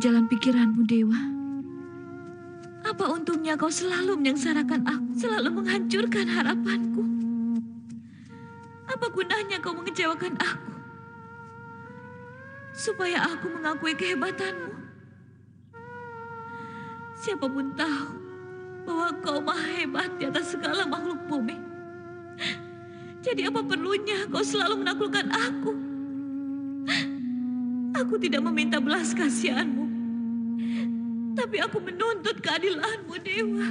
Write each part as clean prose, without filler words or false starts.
jalan pikiranmu, Dewa? Apa untungnya kau selalu menyengsarakan aku, selalu menghancurkan harapanku? Apa gunanya kau mengecewakan aku? Supaya aku mengakui kehebatanmu. Siapapun tahu bahwa kau maha hebat di atas segala makhluk bumi. Jadi apa perlunya kau selalu menaklukkan aku? Aku tidak meminta belas kasihanmu, tapi aku menuntut keadilanmu, Dewa.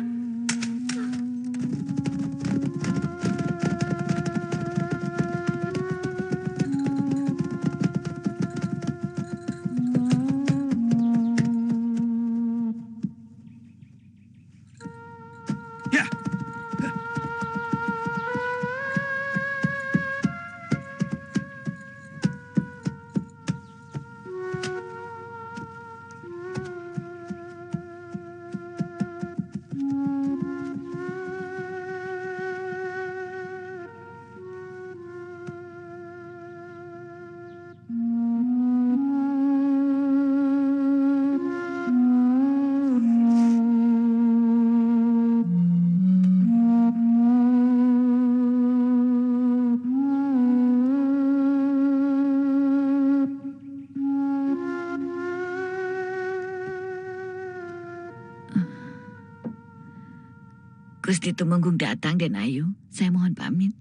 Gusti Tumenggung datang, Den Ayu. Saya mohon pamit.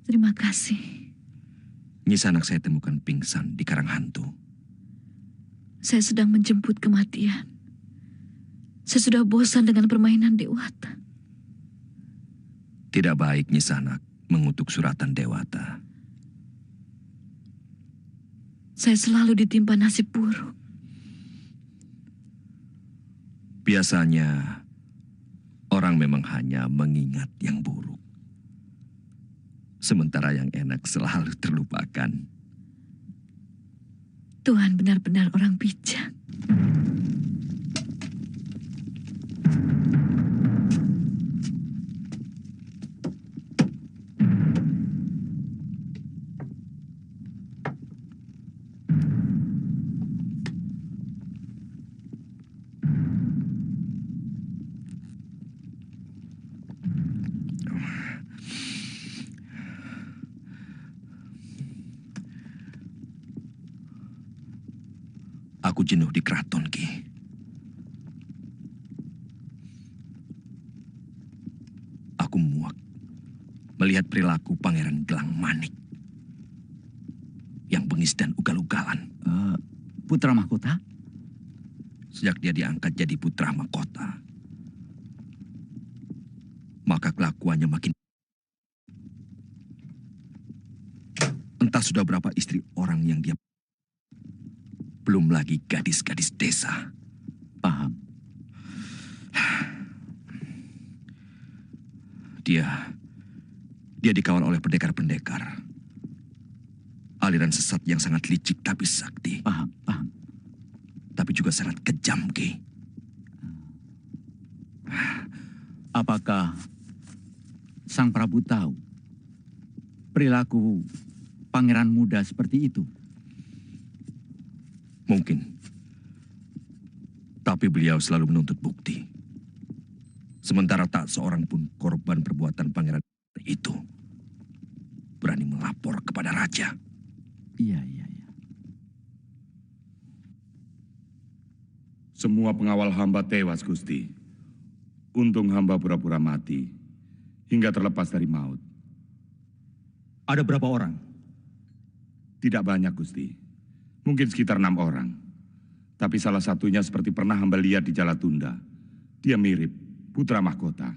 Terima kasih. Nyi Sanak saya temukan pingsan di Karang Hantu. Saya sedang menjemput kematian. Saya sudah bosan dengan permainan Dewata. Tidak baik Nyi Sanak mengutuk suratan Dewata. Saya selalu ditimpa nasib buruk. Biasanya orang memang hanya mengingat yang buruk. Sementara yang enak selalu terlupakan. Tuhan benar-benar orang bijak. Aku jenuh di keraton, Ki. Aku muak melihat perilaku Pangeran Gelang Manik yang bengis dan ugal-ugalan. Putra mahkota? Sejak dia diangkat jadi putra mahkota, maka kelakuannya makin... Entah sudah berapa istri orang yang dia... Belum lagi gadis-gadis desa. Paham. Dia dikawal oleh pendekar-pendekar. Aliran sesat yang sangat licik tapi sakti. Paham. Tapi juga sangat kejam, Ki. Apakah Sang Prabu tahu perilaku pangeran muda seperti itu? Mungkin. Tapi beliau selalu menuntut bukti. Sementara tak seorang pun korban perbuatan pangeran itu berani melapor kepada raja. Iya. Semua pengawal hamba tewas, Gusti. Untung hamba pura-pura mati hingga terlepas dari maut. Ada berapa orang? Tidak banyak, Gusti. Mungkin sekitar 6 orang. Tapi salah satunya seperti pernah hamba lihat di Jalatunda. Dia mirip putra mahkota.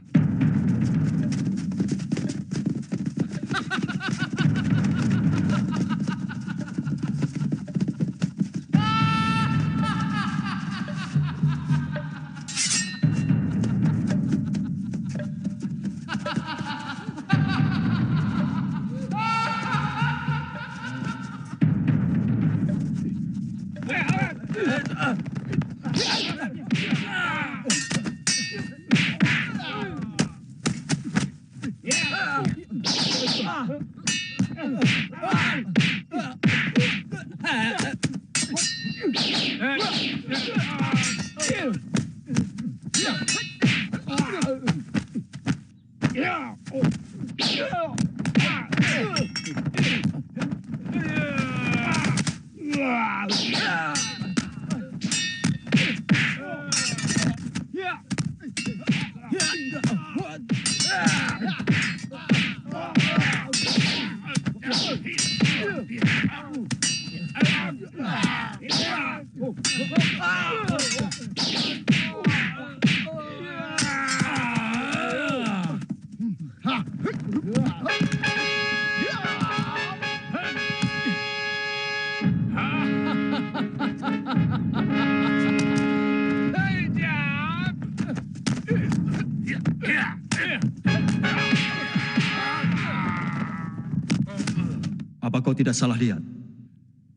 Apa kau tidak salah lihat?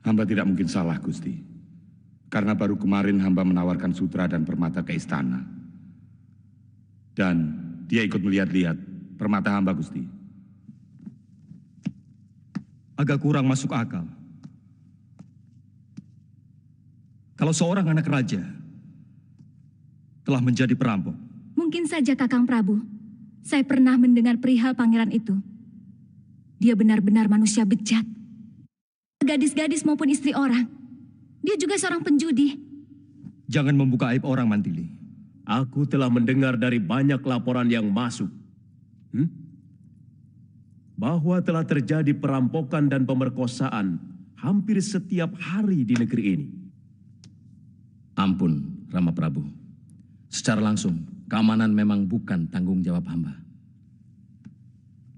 Hamba tidak mungkin salah, Gusti. Karena baru kemarin hamba menawarkan sutra dan permata ke istana. Dan dia ikut melihat-lihat permata hamba, Gusti. Agak kurang masuk akal. Kalau seorang anak raja telah menjadi perampok, Mungkin saja Kakang Prabu. Saya pernah mendengar perihal pangeran itu. Dia benar-benar manusia bejat. Gadis-gadis maupun istri orang. Dia juga seorang penjudi. jangan membuka aib orang, Mantili. Aku telah mendengar dari banyak laporan yang masuk. Bahwa telah terjadi perampokan dan pemerkosaan hampir setiap hari di negeri ini. Ampun, Rama Prabu. Secara langsung, keamanan memang bukan tanggung jawab hamba.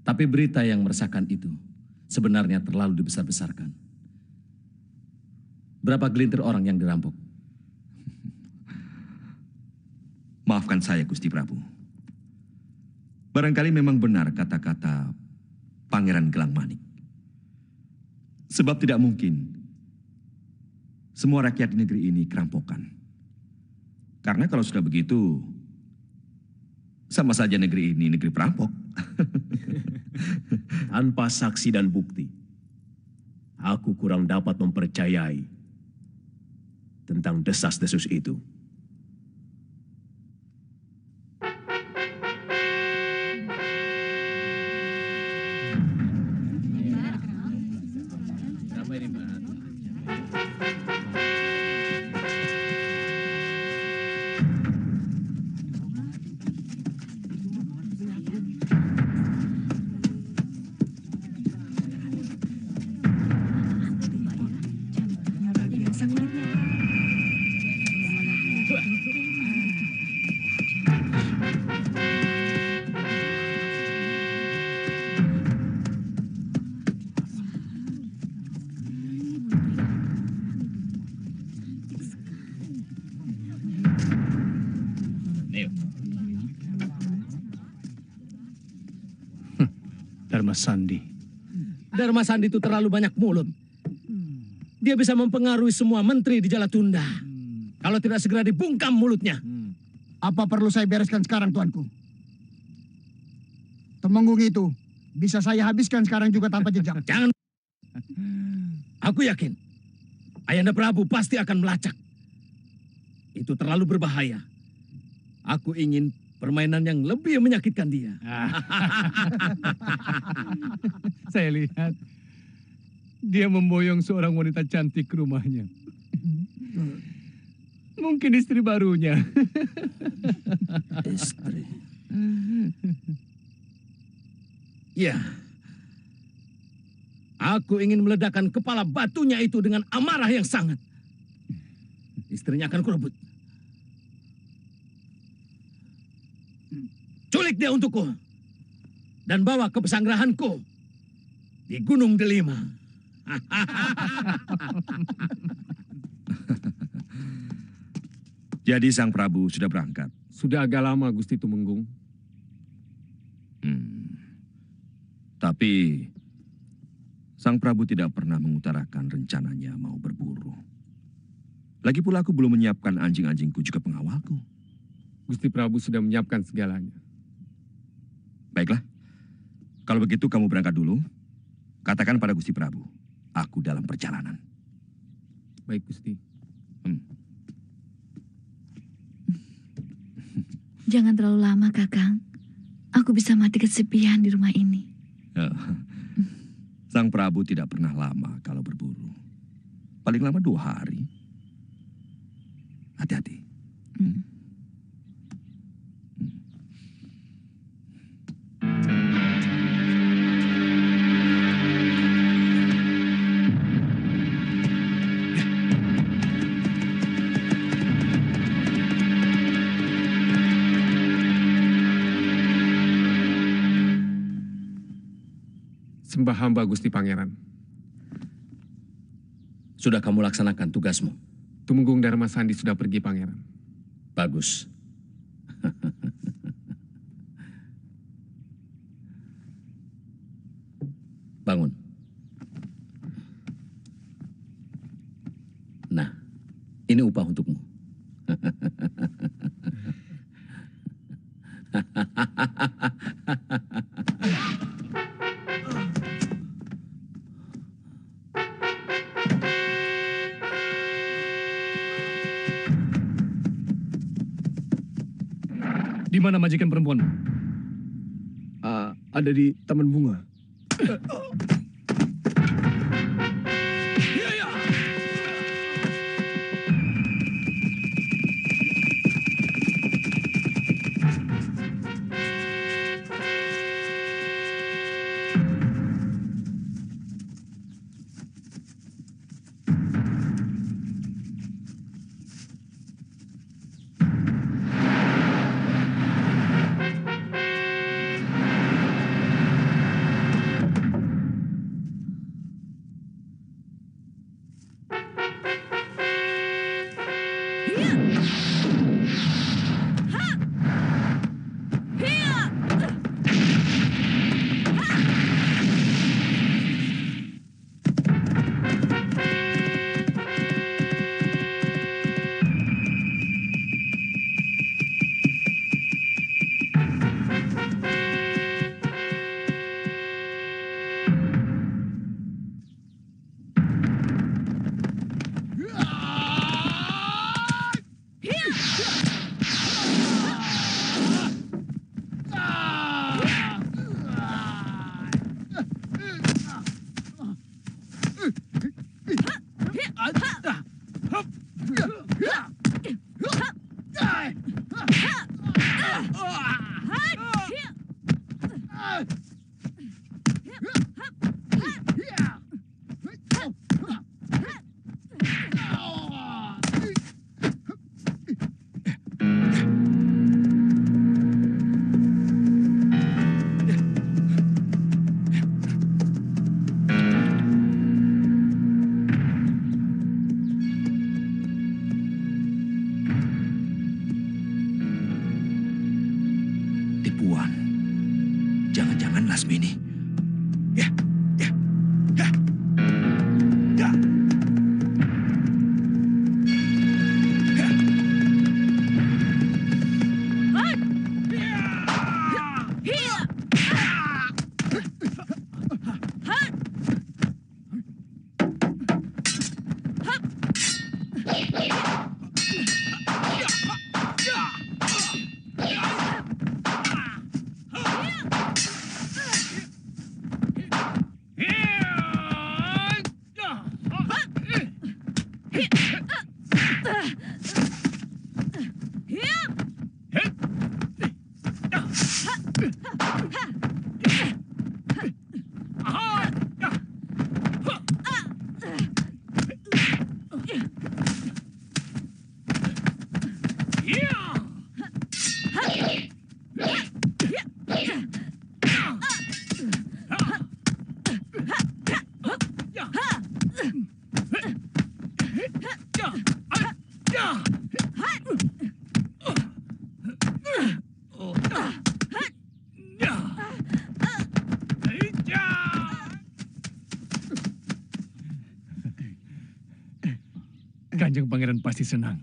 Tapi berita yang meresahkan itu sebenarnya terlalu dibesar-besarkan. Berapa gelintir orang yang dirampok? Maafkan saya, Gusti Prabu. Barangkali memang benar kata-kata Pangeran Gelang Manik. Sebab tidak mungkin semua rakyat di negeri ini kerampokan. Karena kalau sudah begitu, sama saja negeri ini negeri perampok. Tanpa saksi dan bukti, aku kurang dapat mempercayai tentang desas-desus itu. Dharma Sandi itu terlalu banyak mulut. Dia bisa mempengaruhi semua menteri di Jalatunda. Kalau tidak segera dibungkam mulutnya. Apa perlu saya bereskan sekarang, Tuanku? Temenggung itu bisa saya habiskan sekarang juga tanpa jejak. Jangan. Aku yakin Ayanda Prabu pasti akan melacak. Itu terlalu berbahaya. Aku ingin permainan yang lebih menyakitkan dia. Saya lihat dia memboyong seorang wanita cantik ke rumahnya. Mungkin istri barunya. Istri. Ya. Aku ingin meledakkan kepala batunya itu dengan amarah yang sangat. Istrinya akan kurebut. Culik dia untukku. Dan bawa ke pesanggerahanku di Gunung Delima. Jadi Sang Prabu sudah berangkat? Sudah agak lama, Gusti Tumenggung. Tapi Sang Prabu tidak pernah mengutarakan rencananya mau berburu. Lagi pula aku belum menyiapkan anjing-anjingku juga pengawalku. Gusti Prabu sudah menyiapkan segalanya. Baiklah, kalau begitu kamu berangkat dulu. Katakan pada Gusti Prabu, aku dalam perjalanan. Baik, Gusti. Jangan terlalu lama, Kakang. Aku bisa mati kesepian di rumah ini. Sang Prabu tidak pernah lama kalau berburu. Paling lama 2 hari. Hati-hati. Sembah hamba Gusti Pangeran. Sudah kamu laksanakan tugasmu? Tumenggung Dharma Sandi sudah pergi, Pangeran. Bagus. Bangun. Nah, ini upah untukmu. Di mana majikan perempuan? Ada di Taman Bunga. Tipuan. Jangan-jangan Lasmini. Ya, ya, ya, ya. Kanjeng Pangeran pasti senang.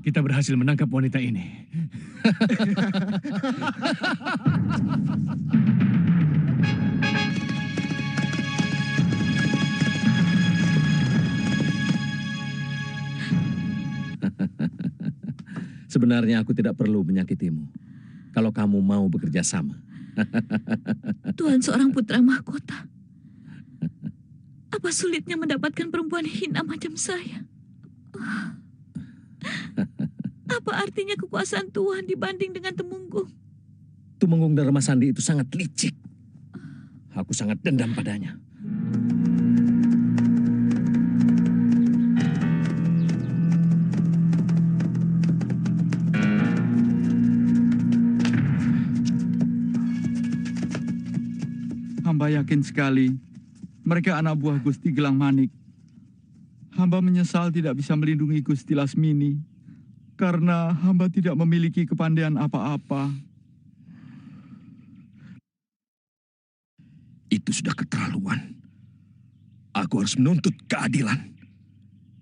Kita berhasil menangkap wanita ini. Sebenarnya aku tidak perlu menyakitimu kalau kamu mau bekerja sama. Tuhan seorang putra mahkota. Apa sulitnya mendapatkan perempuan hina macam saya? Apa artinya kekuasaan Tuhan dibanding dengan Temunggung? Tumenggung Dharma Sandi itu sangat licik. Aku sangat dendam padanya. Hamba yakin sekali mereka anak buah Gusti Gelang Manik. Hamba menyesal tidak bisa melindungi Gusti Lasmini karena hamba tidak memiliki kepandaian apa-apa. Itu sudah keterlaluan. Aku harus menuntut keadilan.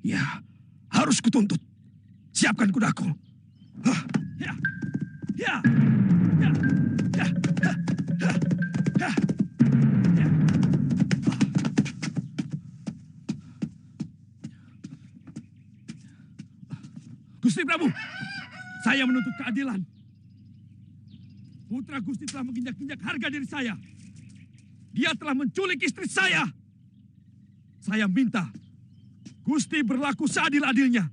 Ya, harus kutuntut. Siapkan kudaku. Hah, ya, ya, ya, ya, ya, ya, ya. Gusti Prabu, saya menuntut keadilan. Putra Gusti telah menginjak-injak harga diri saya. Dia telah menculik istri saya. Saya minta Gusti berlaku seadil-adilnya.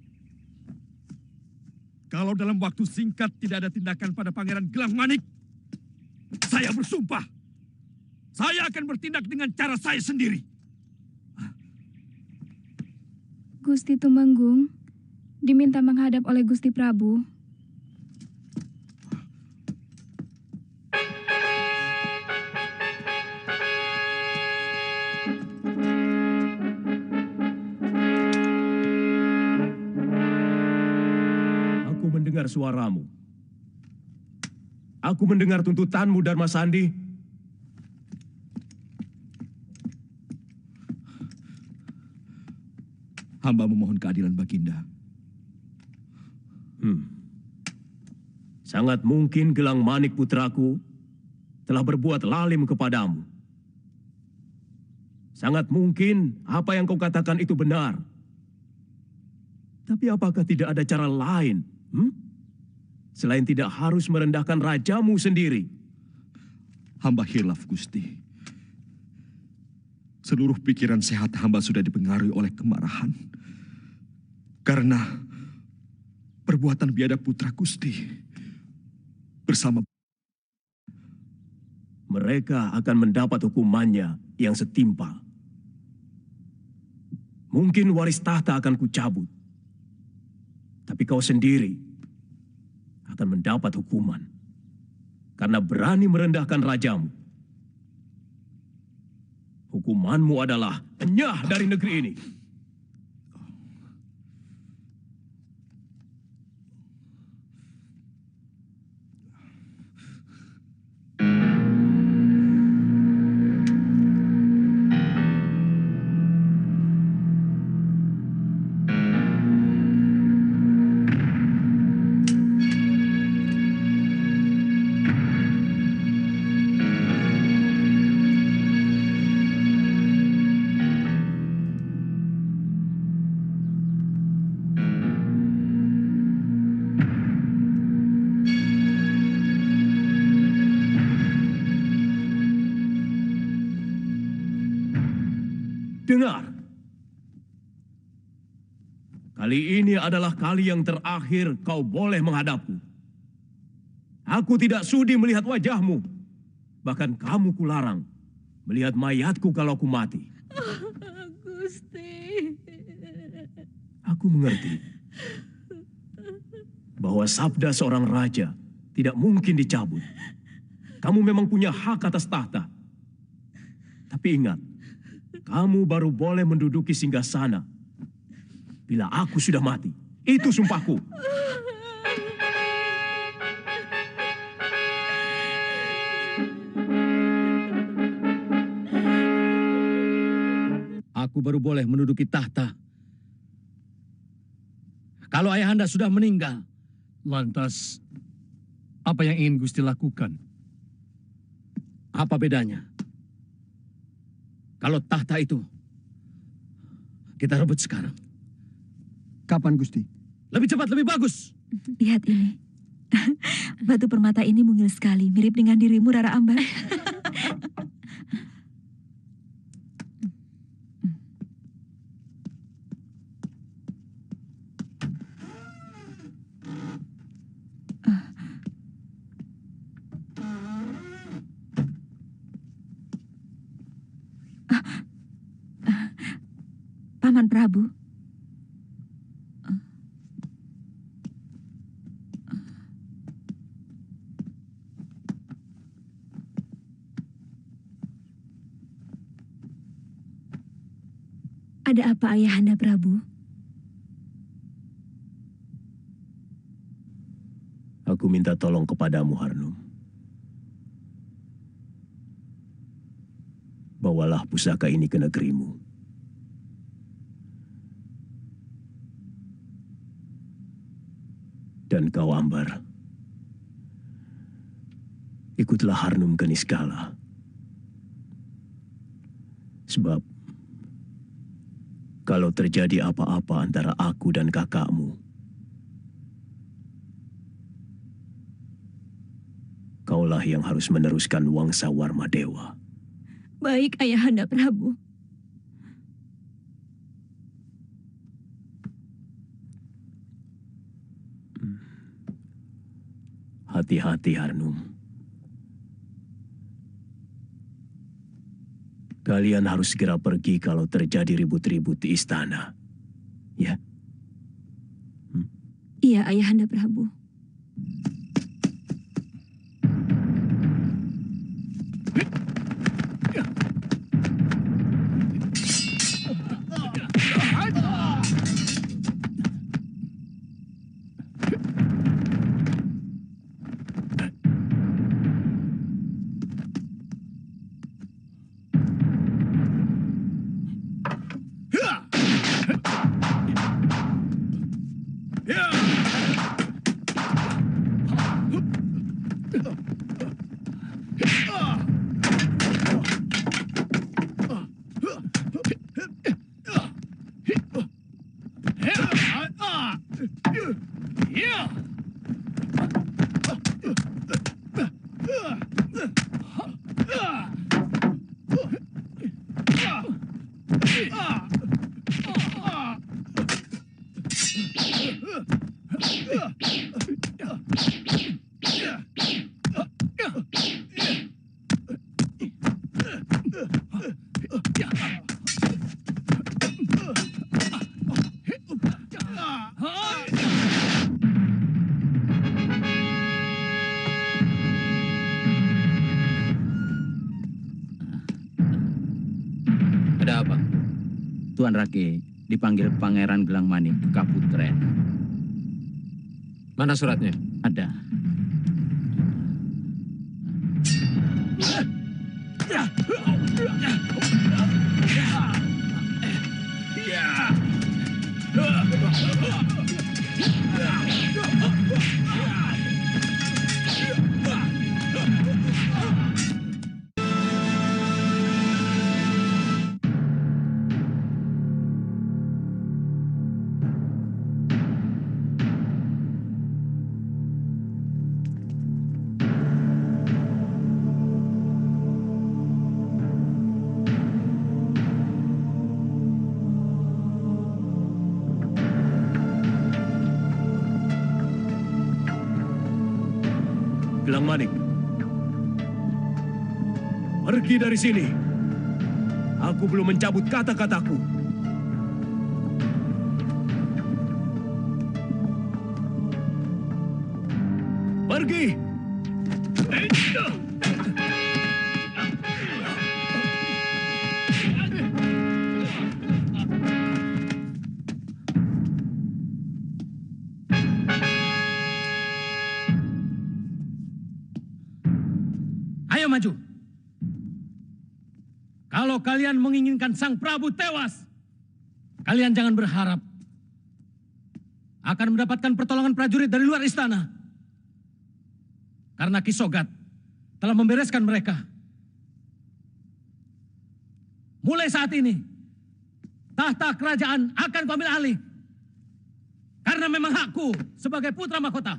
Kalau dalam waktu singkat tidak ada tindakan pada Pangeran Gelang Manik, saya bersumpah, saya akan bertindak dengan cara saya sendiri. Gusti Tumenggung diminta menghadap oleh Gusti Prabu. Aku mendengar suaramu. Aku mendengar tuntutanmu, Dharma Sandi. Hamba memohon keadilan Baginda. Sangat mungkin Gelang Manik putraku telah berbuat lalim kepadamu. Sangat mungkin apa yang kau katakan itu benar. Tapi apakah tidak ada cara lain? Selain tidak harus merendahkan rajamu sendiri. Hamba hilaf, Gusti. Seluruh pikiran sehat hamba sudah dipengaruhi oleh kemarahan. Karena perbuatan biadab putra Gusti bersama mereka akan mendapat hukumannya yang setimpal. Mungkin waris tahta akan kucabut. Tapi kau sendiri akan mendapat hukuman karena berani merendahkan rajamu. Hukumanmu adalah enyah dari negeri ini. Dengar. Kali ini adalah kali yang terakhir kau boleh menghadapku. Aku tidak sudi melihat wajahmu. Bahkan kamu kularang melihat mayatku kalau ku mati. Gusti. Aku mengerti bahwa sabda seorang raja tidak mungkin dicabut. Kamu memang punya hak atas tahta. Tapi ingat, kamu baru boleh menduduki singgasana bila aku sudah mati. Itu sumpahku. Aku baru boleh menduduki tahta kalau ayahanda sudah meninggal. Lantas, apa yang ingin Gusti lakukan? Apa bedanya? Kalau tahta itu kita rebut sekarang. Kapan, Gusti? Lebih cepat, lebih bagus. Lihat ini. Batu permata ini mungil sekali, mirip dengan dirimu, Rara Ambar. Paman Prabu. Ada apa, Ayahanda Prabu? Aku minta tolong kepadamu, Harnum. Bawalah pusaka ini ke negerimu. Dan kau, Ambar, ikutlah Harnum ke Niskala. Sebab kalau terjadi apa-apa antara aku dan kakakmu, kaulah yang harus meneruskan Wangsa Warmadewa. Baik, Ayahanda Prabu. Hati-hati, Harnum. Kalian harus segera pergi kalau terjadi ribut-ribut di istana. Ya? Iya, Ayahanda Prabu. Ada apa? Tuan Rake dipanggil Pangeran Gelang Manik ke Kaputren. Mana suratnya? Ada. Gelang Manik, pergi dari sini. Aku belum mencabut kata-kataku. Pergi! Ayo maju. Kalau kalian menginginkan Sang Prabu tewas, kalian jangan berharap akan mendapatkan pertolongan prajurit dari luar istana. Karena Ki Sogat telah membereskan mereka. Mulai saat ini, tahta kerajaan akan kuambil alih. Karena memang hakku sebagai putra mahkota.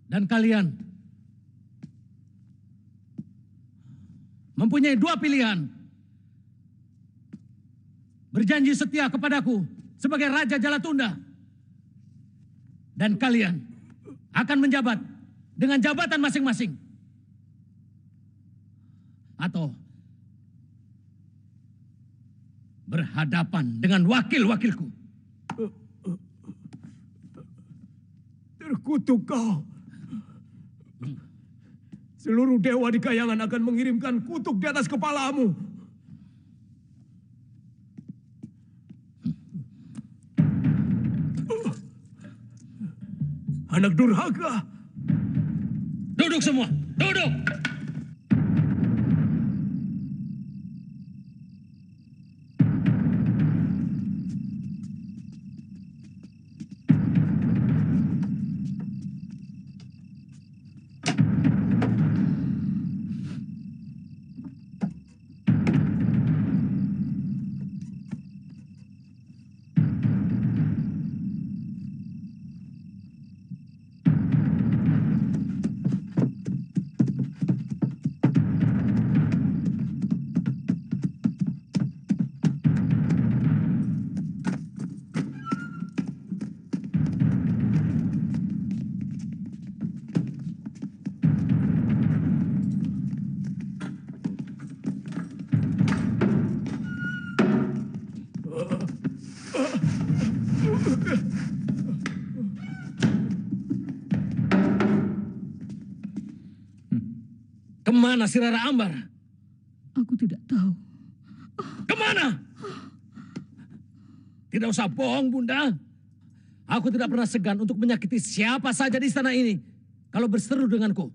Dan kalian mempunyai dua pilihan. Berjanji setia kepadaku sebagai Raja Jalatunda. Dan kalian akan menjabat dengan jabatan masing-masing. Atau berhadapan dengan wakil-wakilku. Terkutuk kau. Seluruh dewa di Kayangan akan mengirimkan kutuk di atas kepalamu. Anak durhaka. Duduk semua, duduk. Kemana si Rara Ambar? Aku tidak tahu. Kemana? Tidak usah bohong, Bunda. Aku tidak pernah segan untuk menyakiti siapa saja di istana ini kalau berseru denganku.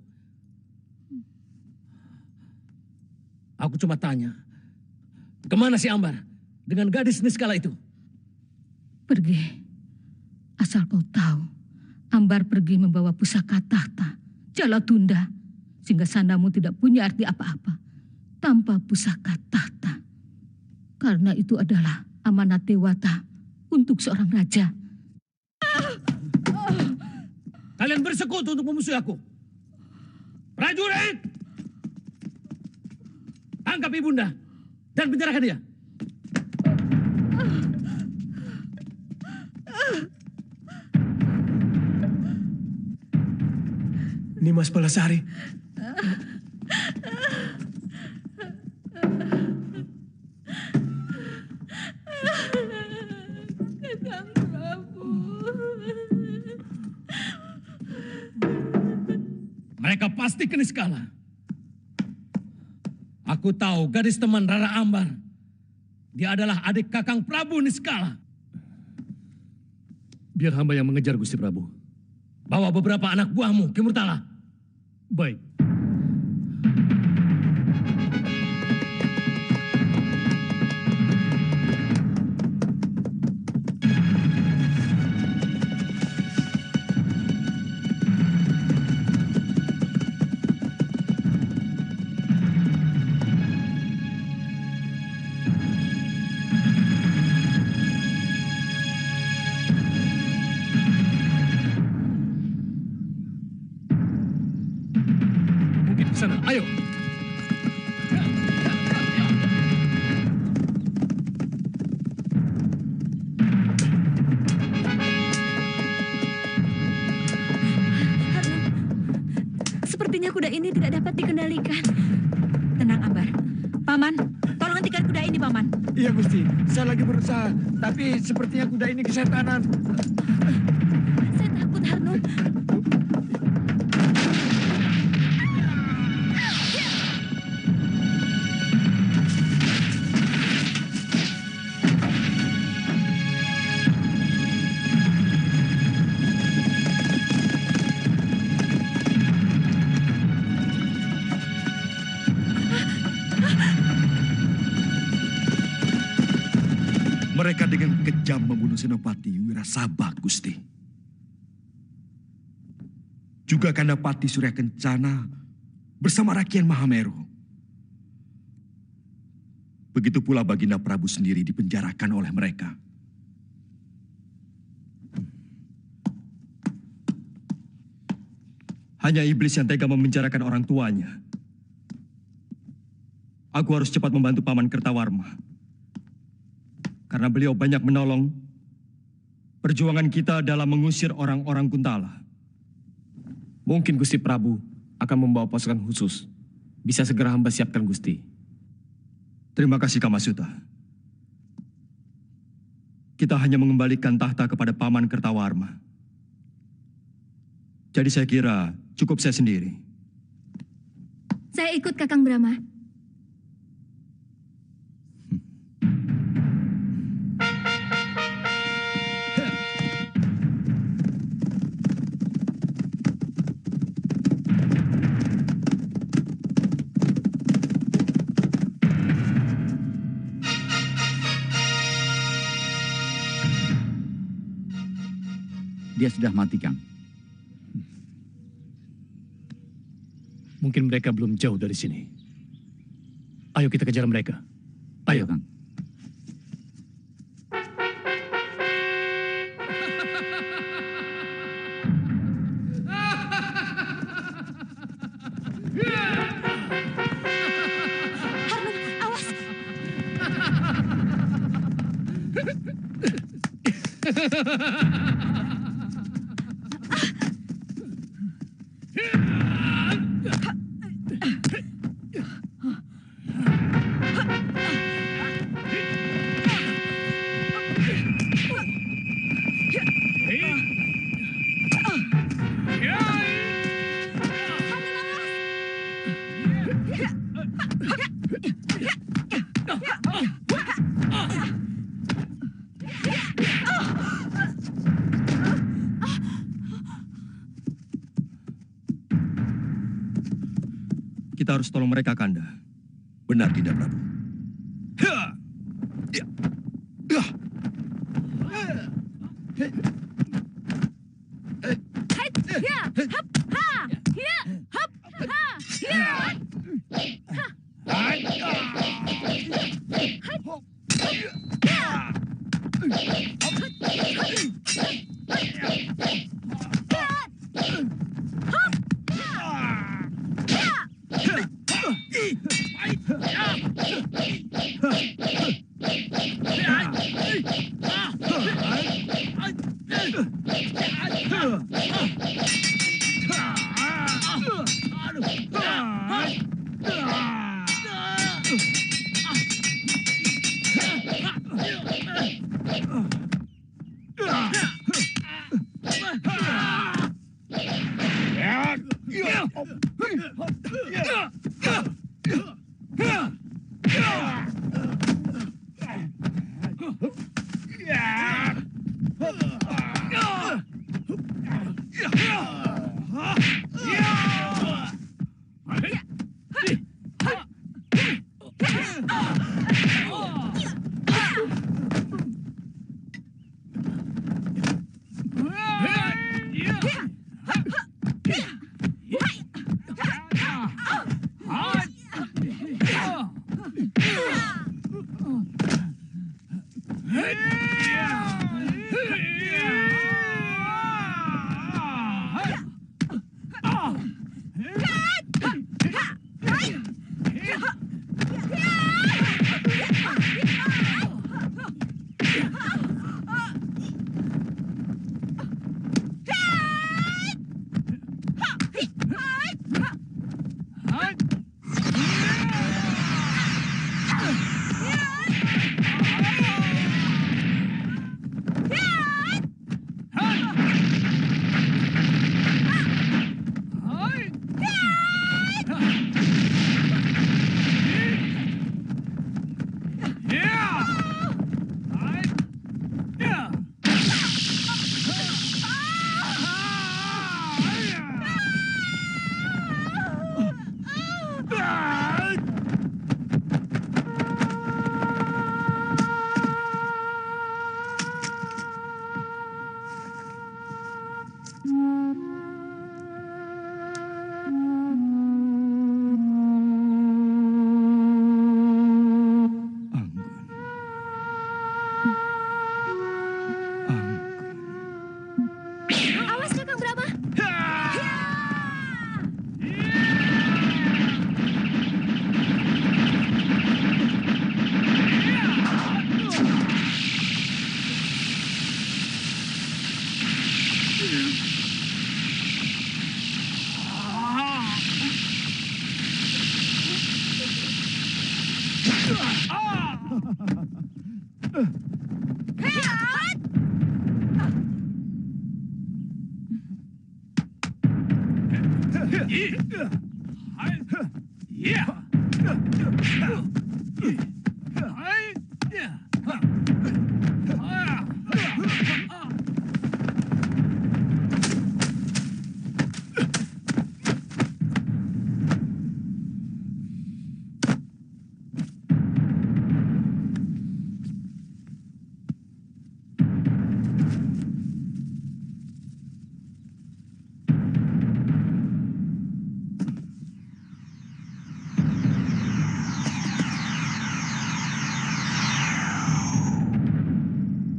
Aku cuma tanya, kemana si Ambar dengan gadis Niskala itu? Pergi. Asal kau tahu, Ambar pergi membawa pusaka tahta Jalatunda. Sehingga sanamu tidak punya arti apa-apa tanpa pusaka tahta. Karena itu adalah amanat Dewata untuk seorang raja. Kalian bersekutu untuk memusuhi aku. Prajurit! Tangkap ibunda dan penjarakan dia. Nimas Balasari. Kakang Prabu. Mereka pasti ke Niskala. Aku tahu gadis teman Rara Ambar. Dia adalah adik Kakang Prabu Niskala. Biar hamba yang mengejar, Gusti Prabu. Bawa beberapa anak buahmu ke Murtala. Baik. Sana, ayo. Sepertinya kuda ini tidak dapat dikendalikan. Tenang, Ambar. Paman, tolong hentikan kuda ini, Paman. Iya, Gusti. Saya lagi berusaha, tapi sepertinya kuda ini kesetanan. Saya takut, Harno. Mereka dengan kejam membunuh Senopati Wirasabah, Gusti. Juga Kandapati Surya Kencana bersama Rakyat Mahameru. Begitu pula Baginda Prabu sendiri dipenjarakan oleh mereka. Hanya iblis yang tega memenjarakan orang tuanya. Aku harus cepat membantu Paman Kertawarma. Karena beliau banyak menolong perjuangan kita dalam mengusir orang-orang Kuntala. Mungkin Gusti Prabu akan membawa pasukan khusus. Bisa segera hamba siapkan Gusti. Terima kasih Kamasuta. Kita hanya mengembalikan tahta kepada Paman Kertawarma. Jadi saya kira cukup saya sendiri. Saya ikut Kakang Brahma. Dia sudah mati, Kang. Mungkin mereka belum jauh dari sini. Ayo kita kejar mereka. Ayo, Kang. Kita harus tolong mereka, Kanda. Benar, Dinda Prabu.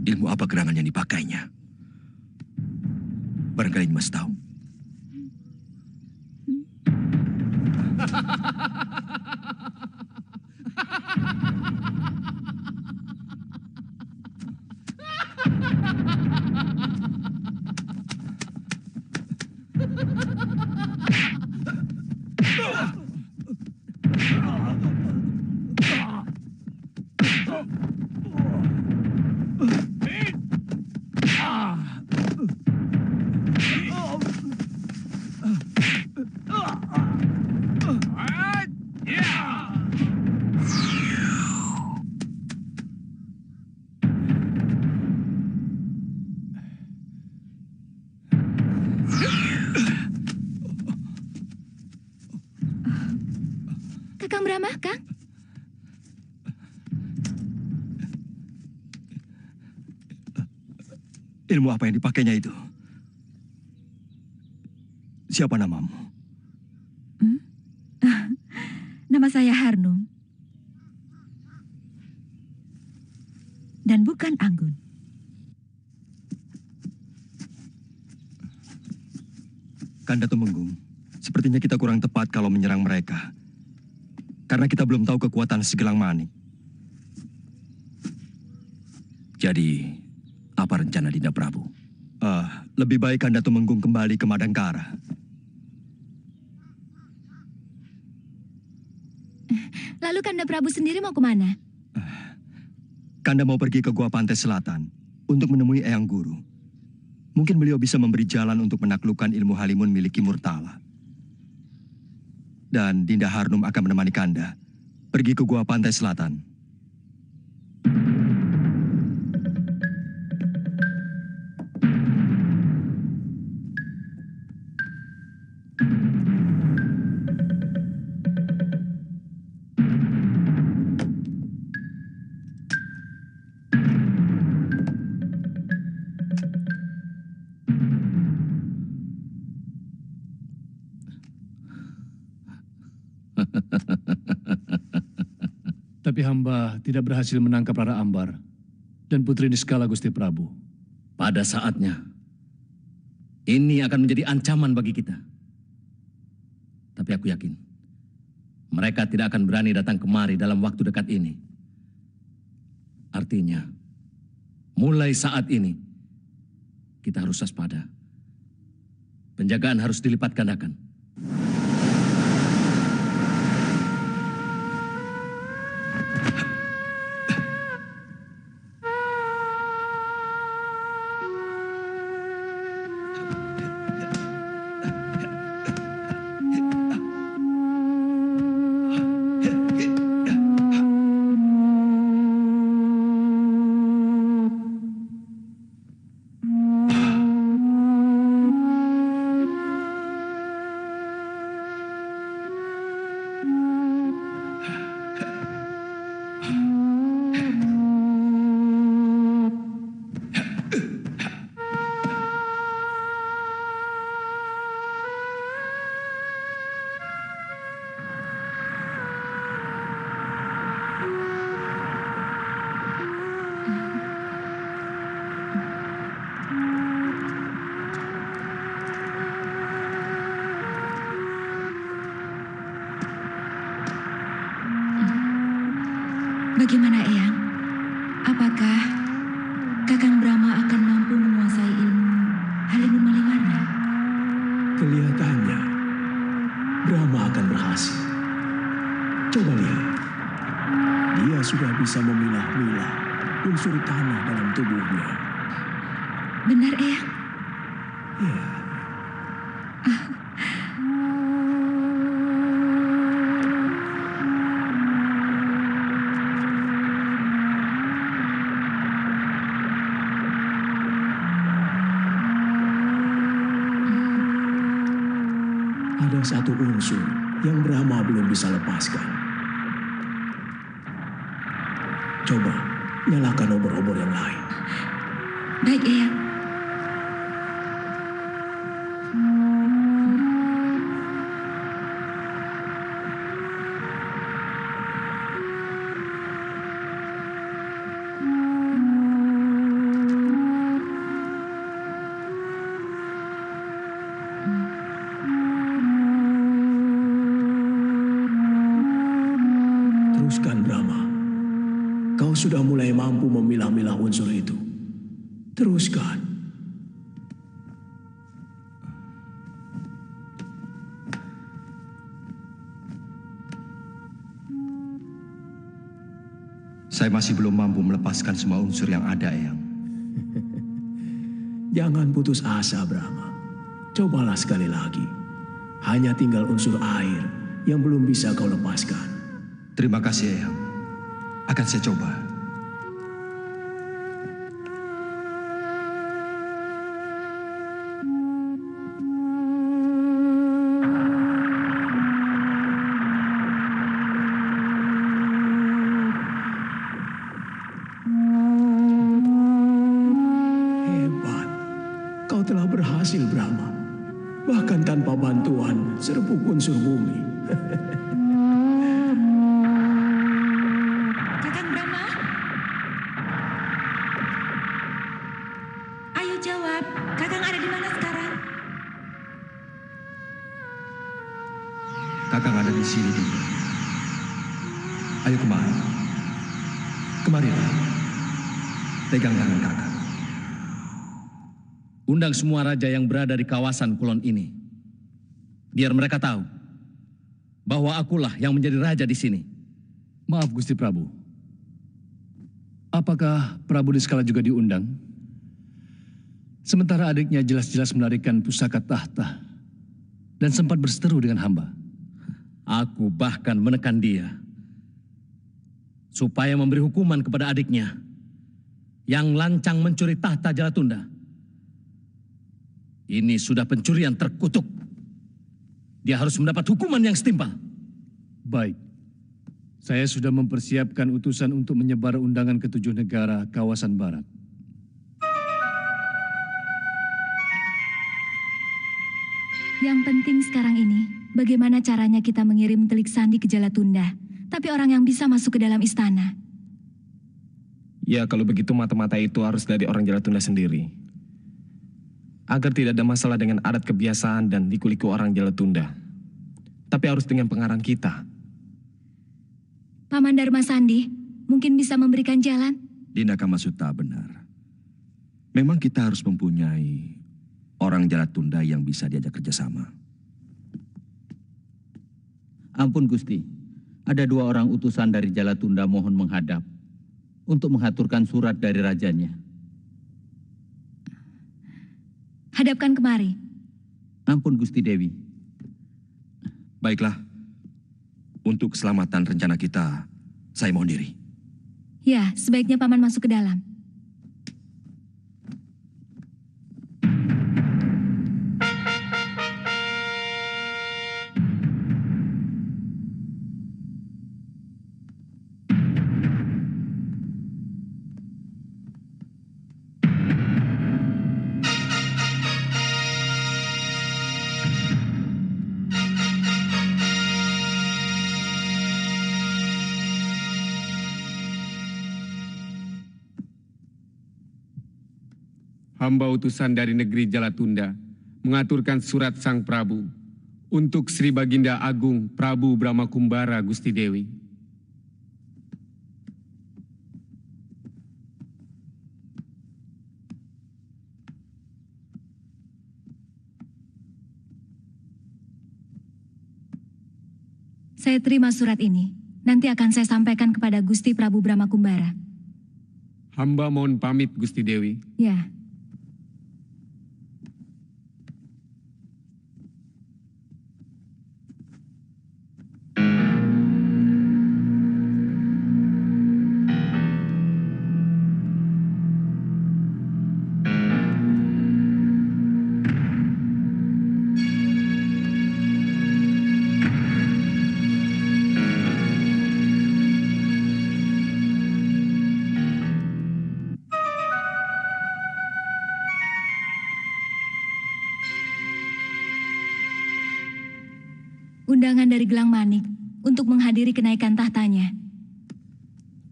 Ilmu apa gerangan yang dipakainya? Barangkali Mas tahu. Kakang Brahma, Kang? Ilmu apa yang dipakainya itu? Siapa namamu? Nama saya Harnum. Dan bukan Anggun. Kanda Tumenggung, sepertinya kita kurang tepat kalau menyerang mereka. Karena kita belum tahu kekuatan Segelang Manik. Jadi, apa rencana Dinda Prabu? Lebih baik Kanda Tumenggung kembali ke Madangkara. Lalu Kanda Prabu sendiri mau kemana? Kanda mau pergi ke Gua Pantai Selatan untuk menemui Eyang Guru. Mungkin beliau bisa memberi jalan untuk menaklukkan ilmu Halimun milik Ki Murtala. Dan Dinda Harnum akan menemani Kanda pergi ke Gua Pantai Selatan. Tapi hamba tidak berhasil menangkap Rara Ambar dan Putri Niskala, Gusti Prabu. Pada saatnya, ini akan menjadi ancaman bagi kita. Tapi aku yakin, mereka tidak akan berani datang kemari dalam waktu dekat ini. Artinya, mulai saat ini, kita harus waspada. Penjagaan harus dilipat gandakan. Bagaimana, Eyang? Apakah Kakang Brahma akan mampu menguasai ilmu Halimun Maling Kelihatannya Brahma akan berhasil. Coba lihat. Dia sudah bisa memilah-milah unsur tanah dalam tubuhnya. Benar, Eyang? Ya. Ada satu unsur yang Brahma belum bisa lepaskan. Coba nyalakan obor-obor yang lain. Baik, Eyang. Teruskan, Brahma. Kau sudah mulai mampu memilah-milah unsur itu. Teruskan. Saya masih belum mampu melepaskan semua unsur yang ada, Eyang. Jangan putus asa, Brahma. Cobalah sekali lagi. Hanya tinggal unsur air yang belum bisa kau lepaskan. Terima kasih, Eyang. Akan saya coba. Hebat. Kau telah berhasil, Brahma. Bahkan tanpa bantuan serbuk unsur bumi. Kakang Brahma? Ayo jawab, Kakang ada di mana sekarang? Kakang ada di sini, Dinda. Ayo kemari. Kemarilah. Pegang tangan kakak. Undang semua raja yang berada di kawasan kulon ini. Biar mereka tahu bahwa akulah yang menjadi raja di sini. Maaf Gusti Prabu. Apakah Prabu Niskala juga diundang? Sementara adiknya jelas-jelas melarikan pusaka tahta dan sempat berseteru dengan hamba. Aku bahkan menekan dia supaya memberi hukuman kepada adiknya yang lancang mencuri tahta Jalatunda. Ini sudah pencurian terkutuk. Dia harus mendapat hukuman yang setimpal. Baik. Saya sudah mempersiapkan utusan untuk menyebar undangan ke 7 negara kawasan barat. Yang penting sekarang ini, bagaimana caranya kita mengirim telik sandi ke Jalatunda, tapi orang yang bisa masuk ke dalam istana. Ya, kalau begitu mata-mata itu harus dari orang Jalatunda sendiri. Agar tidak ada masalah dengan adat kebiasaan dan liku-liku orang Jalatunda. Tapi harus dengan pengarang kita. Paman Dharma Sandi, mungkin bisa memberikan jalan? Dinda Kamasuta benar. Memang kita harus mempunyai orang Jalatunda yang bisa diajak kerjasama. Ampun Gusti, ada 2 orang utusan dari Jalatunda mohon menghadap untuk mengaturkan surat dari rajanya. Hadapkan kemari. Ampun Gusti Dewi. Baiklah. Untuk keselamatan rencana kita, saya mohon diri. Ya, sebaiknya Paman masuk ke dalam. Hamba utusan dari negeri Jalatunda mengaturkan surat Sang Prabu untuk Sri Baginda Agung Prabu Brahmakumbara Gusti Dewi. Saya terima surat ini. Nanti akan saya sampaikan kepada Gusti Prabu Brahmakumbara. Hamba mohon pamit, Gusti Dewi. Ya. Undangan dari Gelang Manik untuk menghadiri kenaikan tahtanya.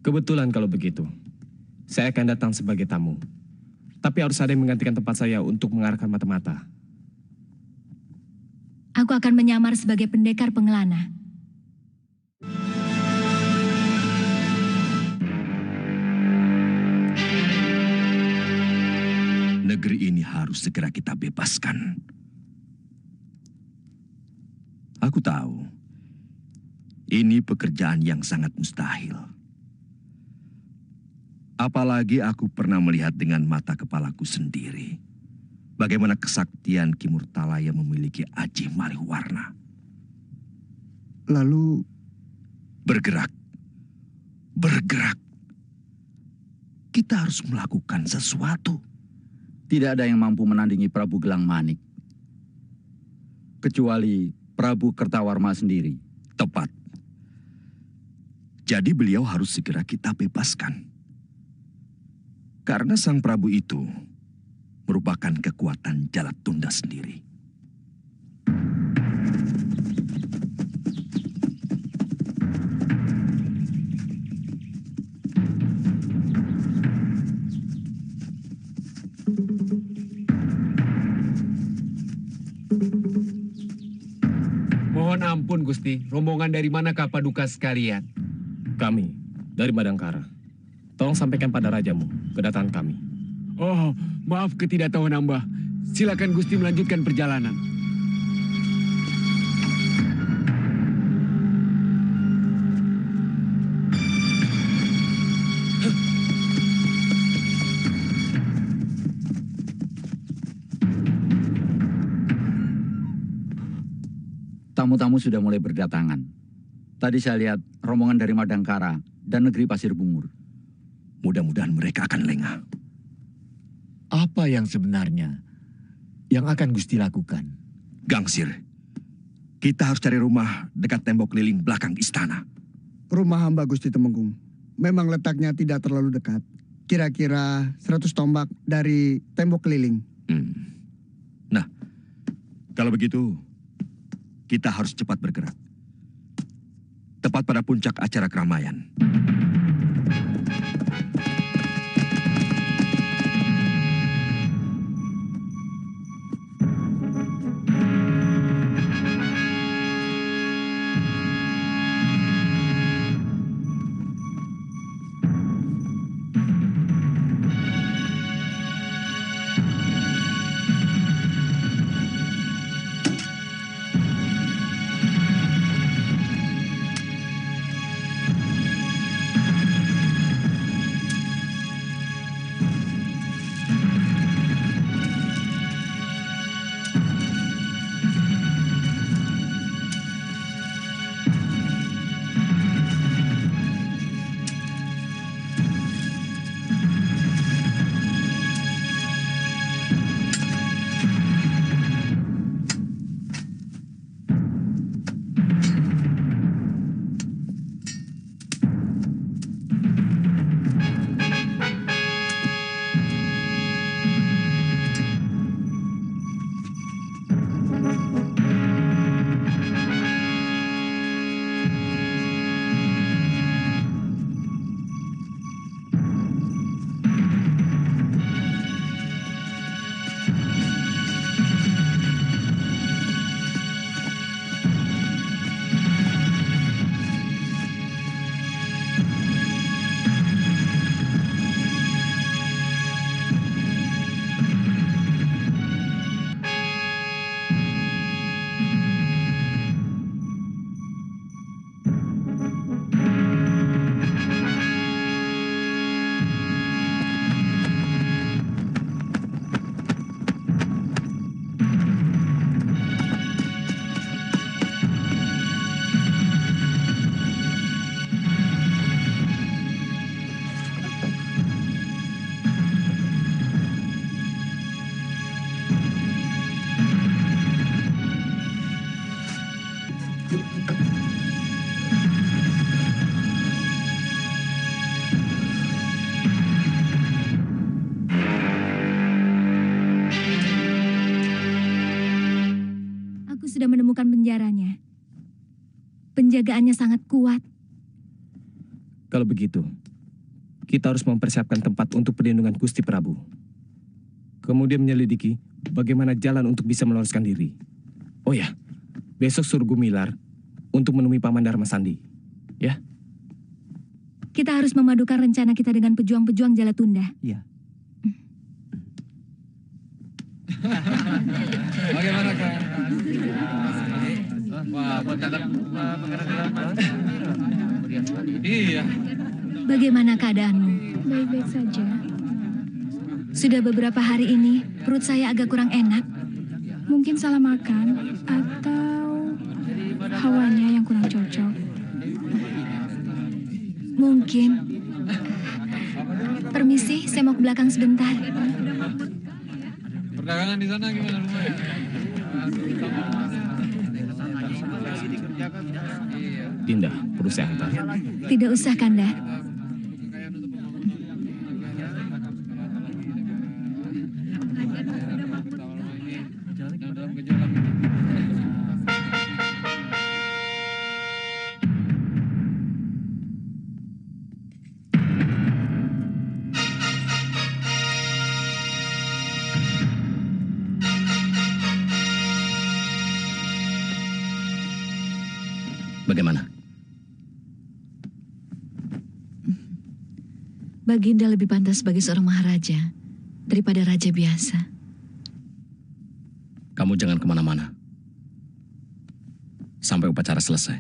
Kebetulan kalau begitu. Saya akan datang sebagai tamu. Tapi harus ada yang menggantikan tempat saya untuk mengarahkan mata-mata. Aku akan menyamar sebagai pendekar pengelana. Negeri ini harus segera kita bebaskan. Aku tahu, ini pekerjaan yang sangat mustahil. Apalagi aku pernah melihat dengan mata kepalaku sendiri, bagaimana kesaktian Ki Murtalaya memiliki aji mariwarna. Lalu, bergerak. Kita harus melakukan sesuatu. Tidak ada yang mampu menandingi Prabu Gelang Manik. Kecuali Prabu Kertawarma sendiri. Tepat. Jadi beliau harus segera kita bebaskan. Karena sang Prabu itu merupakan kekuatan Jalatunda sendiri. Mohon ampun, Gusti. Rombongan dari manakah paduka sekalian? Kami, dari Madangkara. Tolong sampaikan pada rajamu kedatangan kami. Oh, maaf ketidaktahuan hamba. Silakan Gusti melanjutkan perjalanan. Tamu-tamu sudah mulai berdatangan. Tadi saya lihat rombongan dari Madangkara dan negeri Pasir Bungur. Mudah-mudahan mereka akan lengah. Apa yang sebenarnya yang akan Gusti lakukan? Gangsir, kita harus cari rumah dekat tembok keliling belakang istana. rumah hamba Gusti Temenggung memang letaknya tidak terlalu dekat. Kira-kira 100 tombak dari tembok keliling. Nah, kalau begitu, kita harus cepat bergerak. Tepat pada puncak acara keramaian. sudah menemukan penjaranya. Penjagaannya sangat kuat. Kalau begitu, kita harus mempersiapkan tempat untuk perlindungan Gusti Prabu. Kemudian menyelidiki bagaimana jalan untuk bisa meloloskan diri. Oh ya, besok suruh Gumilar untuk menemui Paman Dharma Sandi. Ya? Kita harus memadukan rencana kita dengan pejuang-pejuang Jalatunda. Iya. Bagaimana kau? Wah, iya. Bagaimana keadaanmu? Baik-baik saja. Sudah beberapa hari ini, perut saya agak kurang enak. Mungkin salah makan atau hawanya yang kurang cocok. Mungkin. Permisi, saya mau ke belakang sebentar. Perdagangan di sana gimana rumahnya? Dinda, perlu saya antar? Tidak usah, Kanda. Bagaimana? Baginda lebih pantas sebagai seorang maharaja daripada raja biasa. Kamu jangan kemana-mana sampai upacara selesai.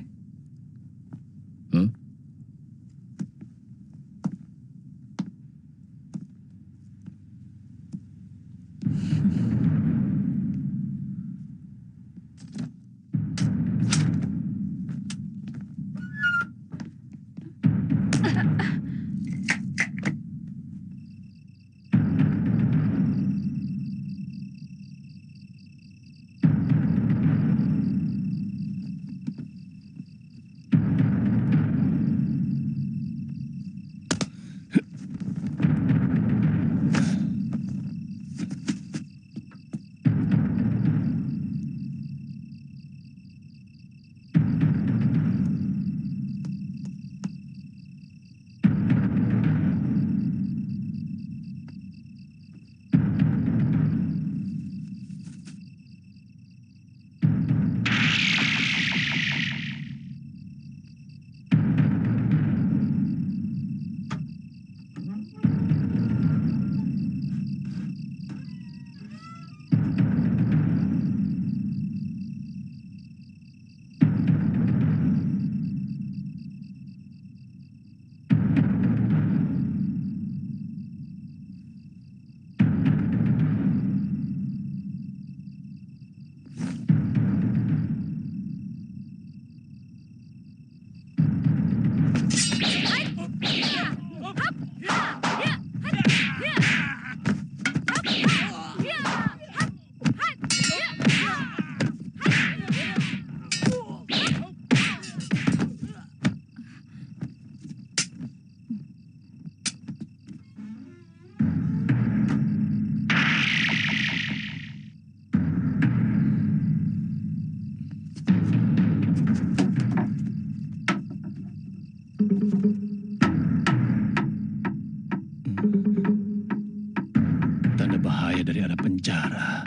Tanda bahaya dari arah penjara.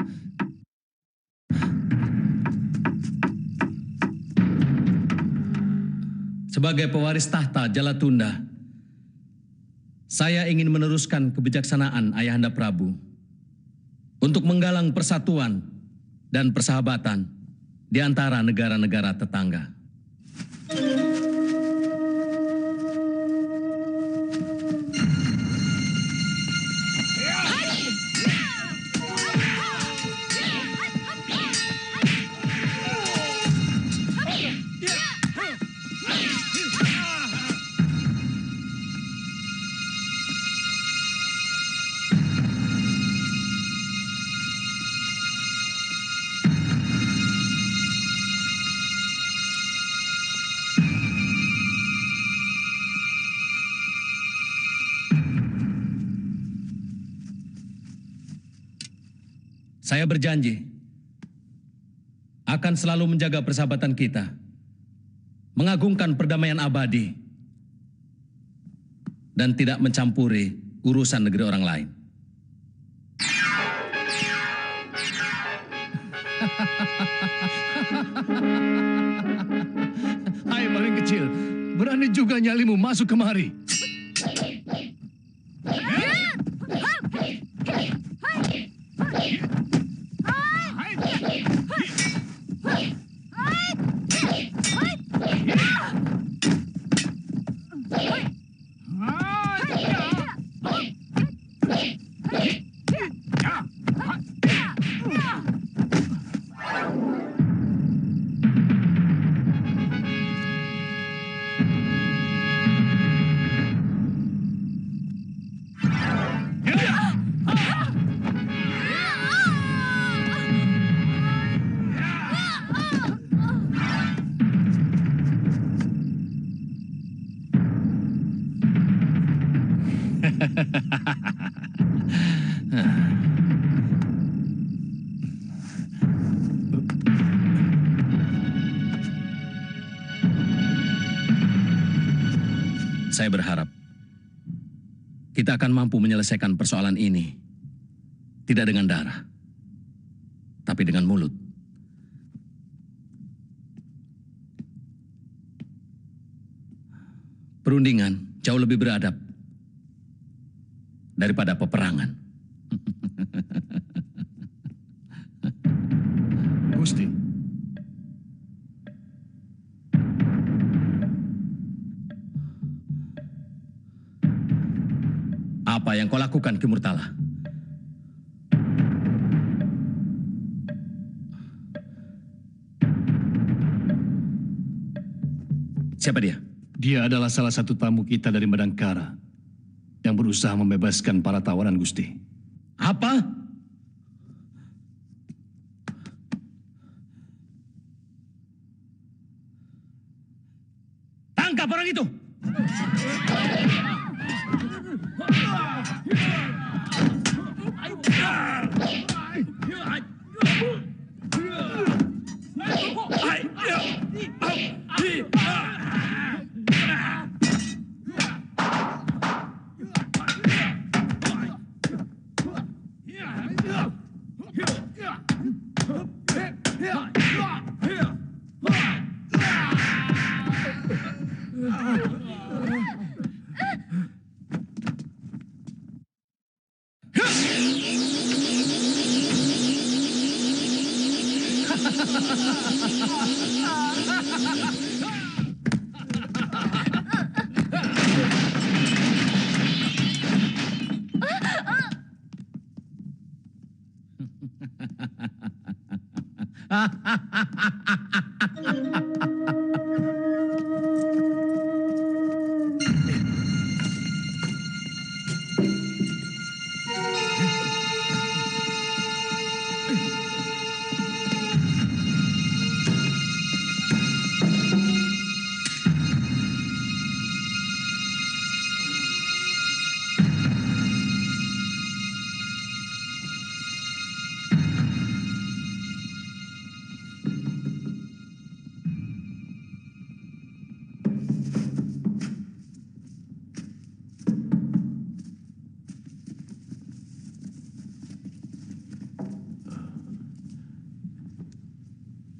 Sebagai pewaris tahta Jalatunda, saya ingin meneruskan kebijaksanaan Ayahanda Prabu untuk menggalang persatuan dan persahabatan di antara negara-negara tetangga. Saya berjanji akan selalu menjaga persahabatan kita, mengagungkan perdamaian abadi, dan tidak mencampuri urusan negeri orang lain. Hai maling kecil, berani juga nyalimu masuk kemari. Saya berharap kita akan mampu menyelesaikan persoalan ini tidak dengan darah, tapi dengan mulut. Perundingan jauh lebih beradab daripada peperangan. Gusti, apa yang kau lakukan, Ki Murtala? Siapa dia? Dia adalah salah satu tamu kita dari Madangkara yang berusaha membebaskan para tawanan, Gusti. Apa? Tangkap orang itu!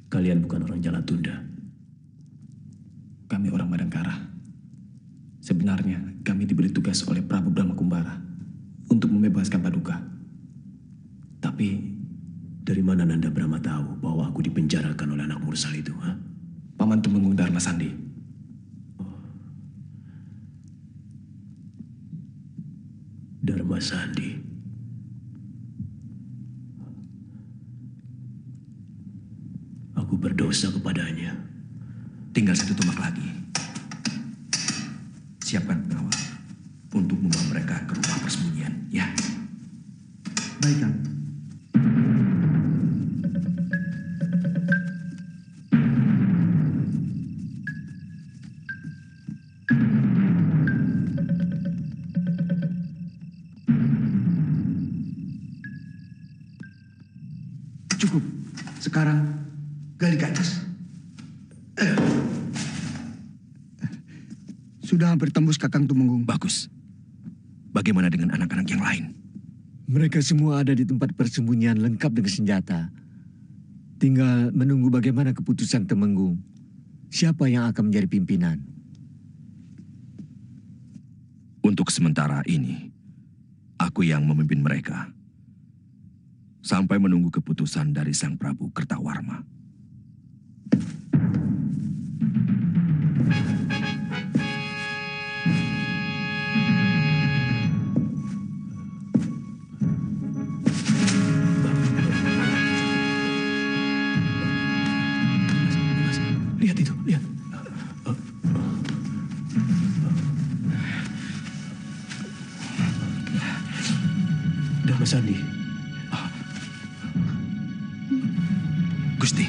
Kalian bukan orang Jalatunda. Kami orang Madangkara. Sebenarnya kami diberi tugas oleh Prabu Brahmakumbara untuk membebaskan Paduka. Tapi dari mana Nanda Brahma tahu bahwa aku dipenjarakan oleh anak Mursal itu? Ha? Paman Tumenggung Dharma Sandi. Dharma Sandi. Aku berdosa kepadanya. Tinggal satu tombak lagi. Siapkan pengawal untuk membawa mereka ke rumah persembunyian, ya. Baik, Kang. Cukup. Sekarang gali ke atas. Sudah hampir tembus Kakang Tumenggung. Bagus. Bagaimana dengan anak-anak yang lain? Mereka semua ada di tempat persembunyian lengkap dengan senjata. Tinggal menunggu bagaimana keputusan Temenggung. Siapa yang akan menjadi pimpinan? Untuk sementara ini, aku yang memimpin mereka. Sampai menunggu keputusan dari Sang Prabu Kertawarma. Lihat itu, lihat. Dharma Sandi. Gusti.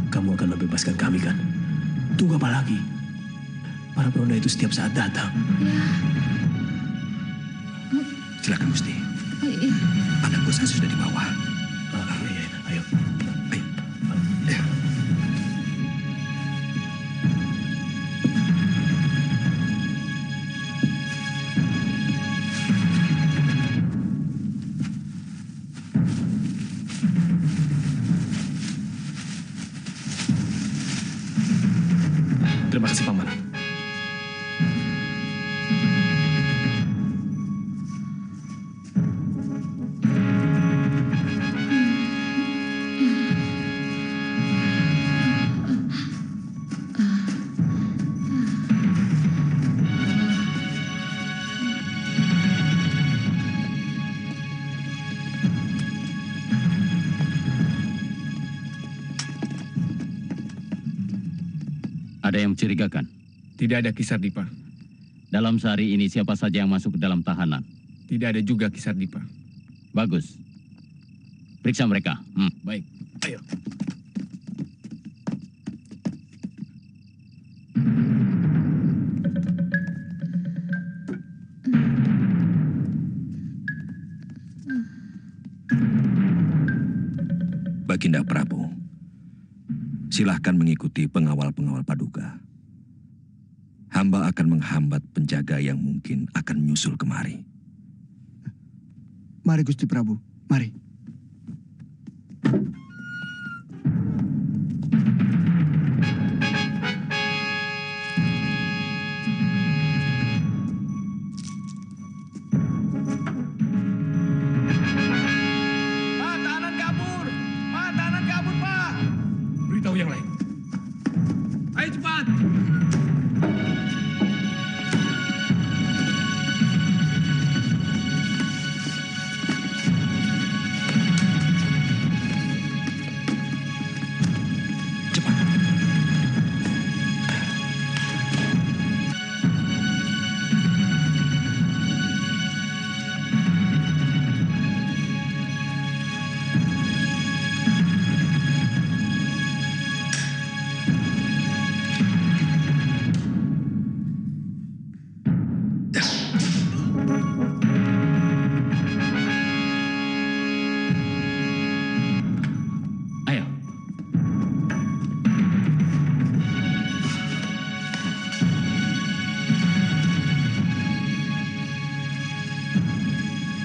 Kamu akan membebaskan kami kan? Tunggu apa lagi? Para peronda itu setiap saat datang. Silakan Gusti. Anak bos saya sudah di bawah. Ayo. Terima kasih, Paman. Ada yang mencurigakan? Tidak ada Kisar Dipa. Dalam sehari ini siapa saja yang masuk ke dalam tahanan? Tidak ada juga Kisar Dipa. Bagus. Periksa mereka. Baik, ayo. Baginda Prabu, silahkan mengikuti pengawal-pengawal Paduka. Hamba akan menghambat penjaga yang mungkin akan menyusul kemari. Mari Gusti Prabu, mari. Pak, tahanan kabur! Pak, tahanan kabur, Pak! Beritahu yang lain. Ayo cepat!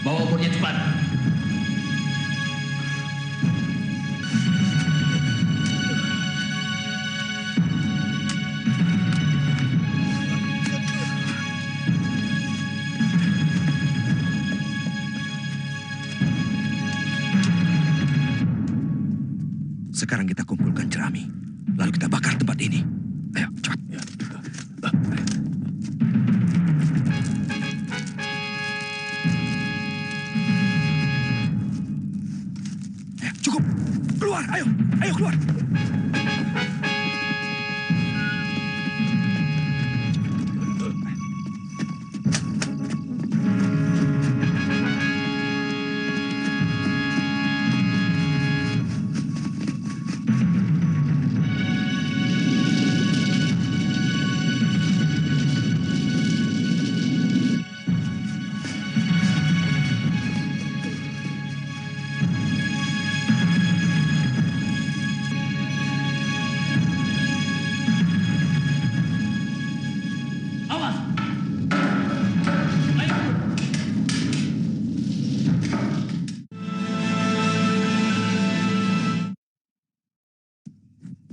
Bawa obornya cepat. Sekarang kita kumpulkan jerami, lalu kita bakar tempat ini. Ayo, cepat. Cukup, keluar, ayo, ayo keluar.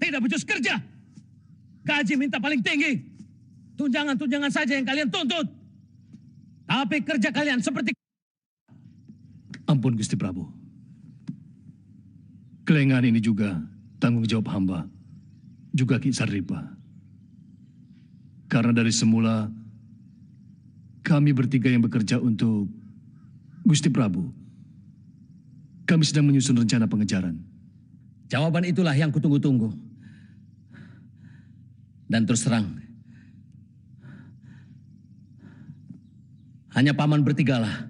tidak becus kerja. Gaji minta paling tinggi. Tunjangan-tunjangan saja yang kalian tuntut. Tapi kerja kalian seperti... Ampun Gusti Prabu. Kelengahan ini juga tanggung jawab hamba, juga Ki Sardipa. Karena dari semula kami bertiga yang bekerja untuk Gusti Prabu. Kami sedang menyusun rencana pengejaran. Jawaban itulah yang kutunggu-tunggu. Dan terus terang, hanya paman bertigalah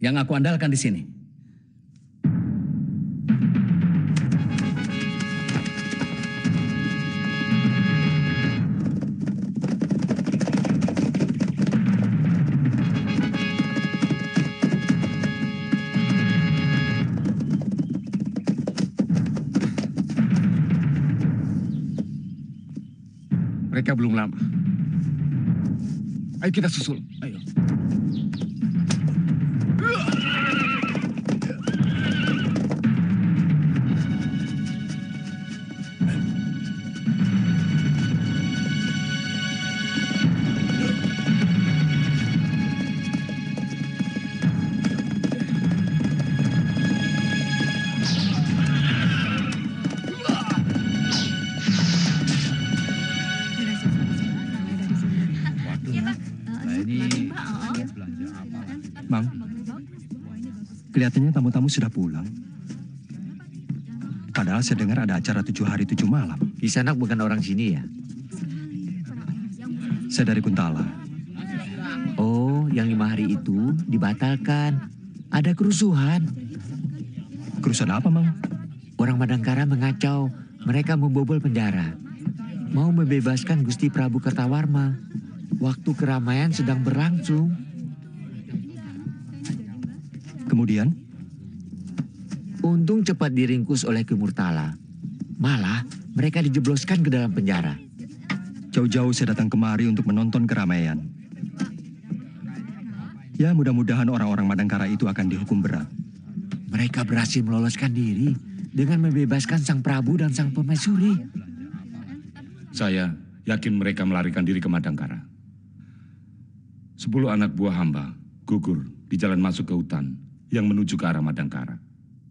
yang aku andalkan di sini. Mereka belum lama. Ayo kita susul. Ayo. Mang, kelihatannya tamu-tamu sudah pulang. Padahal saya dengar ada acara 7 hari 7 malam. Kisanak bukan orang sini ya? Saya dari Kuntala. Oh, yang 5 hari itu dibatalkan. Ada kerusuhan. Kerusuhan apa, Mang? Orang Madangkara mengacau. Mereka membobol penjara. Mau membebaskan Gusti Prabu Kertawarma. Waktu keramaian sedang berlangsung. Kemudian? Untung cepat diringkus oleh Kemurtala. Malah mereka dijebloskan ke dalam penjara. Jauh-jauh saya datang kemari untuk menonton keramaian. Ya, mudah-mudahan orang-orang Madangkara itu akan dihukum berat. Mereka berhasil meloloskan diri dengan membebaskan Sang Prabu dan Sang Permaisuri. Saya yakin mereka melarikan diri ke Madangkara. 10 anak buah hamba gugur di jalan masuk ke hutan yang menuju ke arah Madangkara.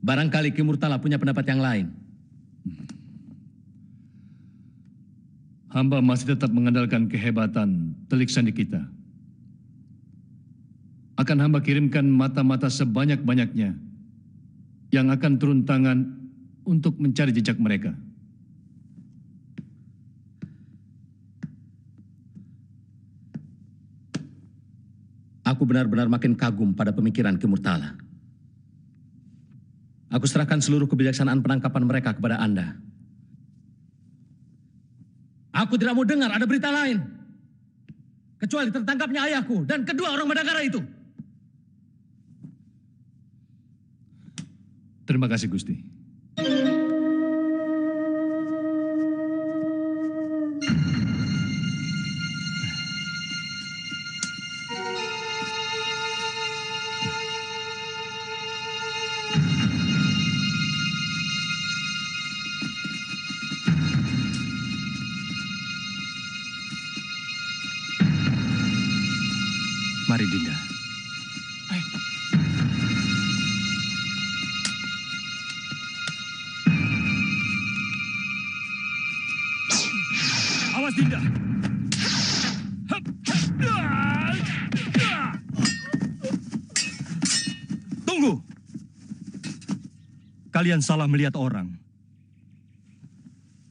Barangkali Ki Murtala punya pendapat yang lain. Hamba masih tetap mengandalkan kehebatan Telik Sandi kita. Akan hamba kirimkan mata-mata sebanyak-banyaknya yang akan turun tangan untuk mencari jejak mereka. Aku benar-benar makin kagum pada pemikiran Ki Murtala. Aku serahkan seluruh kebijaksanaan penangkapan mereka kepada Anda. Aku tidak mau dengar ada berita lain. Kecuali tertangkapnya ayahku dan kedua orang Madangkara itu. Terima kasih, Gusti. Mari, Dinda. Awas, Dinda. Tunggu. Kalian salah melihat orang.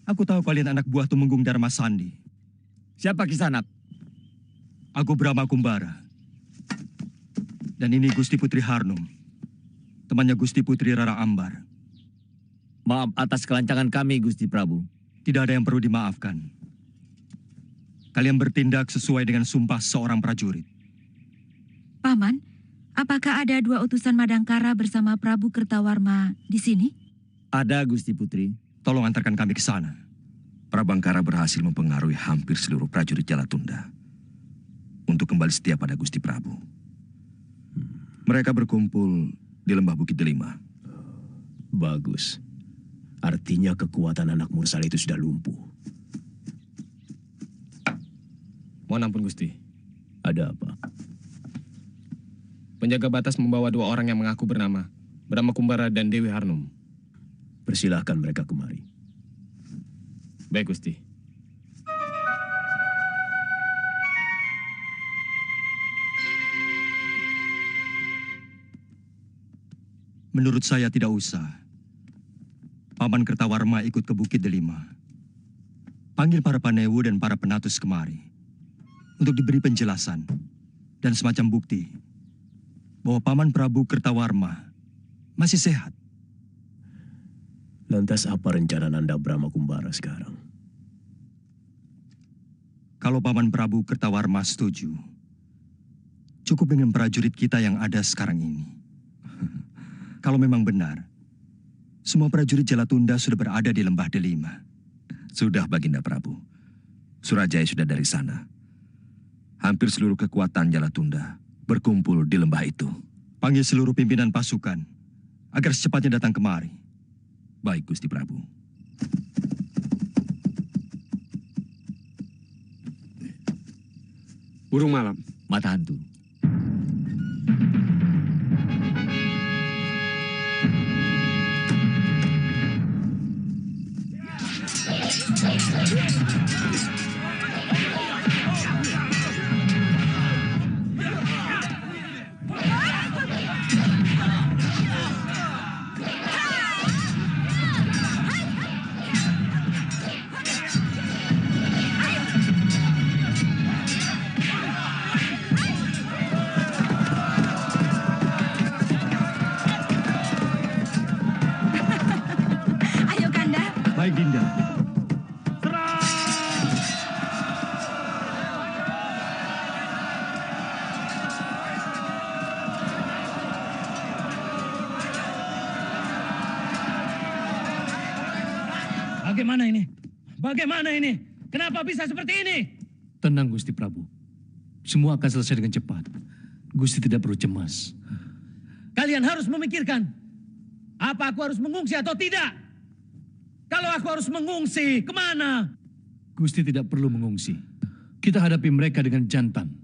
Aku tahu kalian anak buah Tumenggung Dharma Sandi. Siapa Kisanak? Aku Brahma Kumbara. Dan ini Gusti Putri Harnum, temannya Gusti Putri Rara Ambar. Maaf atas kelancangan kami, Gusti Prabu. Tidak ada yang perlu dimaafkan. Kalian bertindak sesuai dengan sumpah seorang prajurit. Paman, apakah ada 2 utusan Madangkara bersama Prabu Kertawarma di sini? Ada, Gusti Putri. Tolong antarkan kami ke sana. Prabangkara berhasil mempengaruhi hampir seluruh prajurit Jalatunda untuk kembali setia pada Gusti Prabu. Mereka berkumpul di lembah Bukit Delima. Bagus. Artinya kekuatan anak Mursal itu sudah lumpuh. Mohon ampun Gusti. Ada apa? Penjaga batas membawa 2 orang yang mengaku bernama Brahma Kumbara dan Dewi Harnum. Persilahkan mereka kemari. Baik Gusti. Menurut saya tidak usah. Paman Kertawarma ikut ke Bukit Delima. Panggil para Panewu dan para penatus kemari untuk diberi penjelasan dan semacam bukti bahwa Paman Prabu Kertawarma masih sehat. Lantas apa rencana Nanda Brahma Kumbara sekarang? Kalau Paman Prabu Kertawarma setuju, cukup dengan prajurit kita yang ada sekarang ini. Kalau memang benar, semua prajurit Jalatunda sudah berada di Lembah Delima. Sudah, Baginda Prabu. Surajaya sudah dari sana. Hampir seluruh kekuatan Jalatunda berkumpul di lembah itu. Panggil seluruh pimpinan pasukan agar secepatnya datang kemari. Baik, Gusti Prabu. Burung malam. Mata hantu. Baik, Dinda. Bagaimana ini? Bagaimana ini? Kenapa bisa seperti ini? Tenang Gusti Prabu. Semua akan selesai dengan cepat. Gusti tidak perlu cemas. Kalian harus memikirkan, apa aku harus mengungsi atau tidak? Kalau aku harus mengungsi, kemana? Gusti tidak perlu mengungsi. Kita hadapi mereka dengan jantan.